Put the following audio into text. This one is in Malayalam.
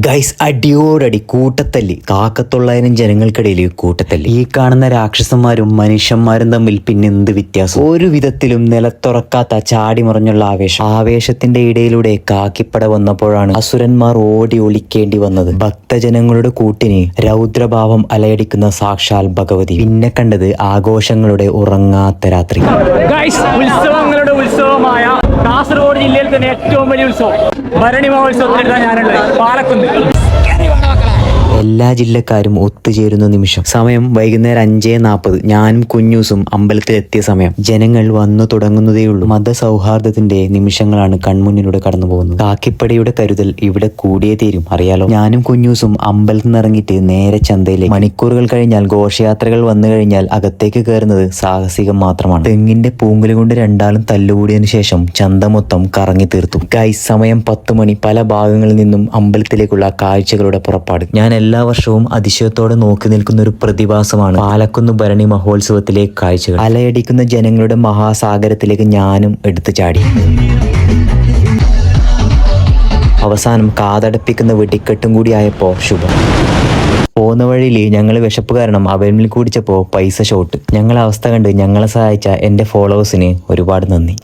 ഗൈസ്, അടിയോടടി കൂട്ടത്തല്ലി, കാക്കത്തൊള്ളായിരം ജനങ്ങൾക്കിടയിൽ കൂട്ടത്തല്ലി. ഈ കാണുന്ന രാക്ഷസന്മാരും മനുഷ്യന്മാരും തമ്മിൽ പിന്നെ എന്ത് വ്യത്യാസം? ഒരു വിധത്തിലും നിലത്തുറക്കാത്ത ചാടിമറിഞ്ഞുള്ള ആവേശത്തിന്റെ ഇടയിലൂടെ കാക്കിപ്പട വന്നപ്പോഴാണ് അസുരന്മാർ ഓടി ഒളിക്കേണ്ടി വന്നത്. ഭക്തജനങ്ങളുടെ കൂട്ടിന് രൗദ്രഭാവം അലയടിക്കുന്ന സാക്ഷാൽ ഭഗവതി. പിന്നെ കണ്ടത് ആഘോഷങ്ങളുടെ ഉറങ്ങാത്ത രാത്രി. ഉത്സവങ്ങളുടെ ഉത്സവമായ കാസർഗോഡ് ജില്ലയിൽ തന്നെ ഏറ്റവും വലിയ ഉത്സവം ഭരണി മഹോത്സവത്തിലാണ് ഞാനുള്ളത്. പാലക്കുന്ന് എല്ലാ ജില്ലക്കാരും ഒത്തുചേരുന്ന നിമിഷം. സമയം വൈകുന്നേരം 5:40. ഞാനും കുഞ്ഞൂസും അമ്പലത്തിലെത്തിയ സമയം. ജനങ്ങൾ വന്നു തുടങ്ങുന്നതേയുള്ളൂ. മതസൗഹാർദ്ദത്തിന്റെ നിമിഷങ്ങളാണ് കൺമുന്നിലൂടെ കടന്നു പോകുന്നത്. കാക്കിപ്പടയുടെ കരുതൽ ഇവിടെ കൂടിയേ തീരും, അറിയാലോ. ഞാനും കുഞ്ഞൂസും അമ്പലത്തിൽ നിന്നിറങ്ങിയിട്ട് നേരെ ചന്തയിലേക്ക്. മണിക്കൂറുകൾ കഴിഞ്ഞാൽ ഘോഷയാത്രകൾ വന്നു കഴിഞ്ഞാൽ അകത്തേക്ക് കയറുന്നത് സാഹസികം മാത്രമാണ്. തെങ്ങിന്റെ പൂങ്കല് കൊണ്ട് രണ്ടാളും തല്ലുകൂടിയതിനു ശേഷം ചന്ത മൊത്തം കറങ്ങി തീർത്തു. ഗൈസ്, സമയം 10 മണി. പല ഭാഗങ്ങളിൽ നിന്നും അമ്പലത്തിലേക്കുള്ള കാഴ്ചകളുടെ പുറപ്പാട്. ഞാൻ എല്ലാ വർഷവും അതിശയത്തോടെ നോക്കി നിൽക്കുന്ന ഒരു പ്രതിഭാസമാണ് പാലക്കുന്ന് ഭരണി മഹോത്സവത്തിലെ കാഴ്ചകൾ. അലയടിക്കുന്ന ജനങ്ങളുടെ മഹാസാഗരത്തിലേക്ക് ഞാനും എടുത്തു ചാടി. അവസാനം കാതടപ്പിക്കുന്ന വെടിക്കെട്ടും കൂടി ആയപ്പോ ശുഭം. പോകുന്ന വഴിയിൽ ഞങ്ങൾ വിശപ്പ് കാരണം അവരിൽ കുടിച്ചപ്പോൾ പൈസ ഷോട്ട്. ഞങ്ങളെ അവസ്ഥ കണ്ട് ഞങ്ങളെ സഹായിച്ച എൻ്റെ ഫോളോവേഴ്സിന് ഒരുപാട് നന്ദി.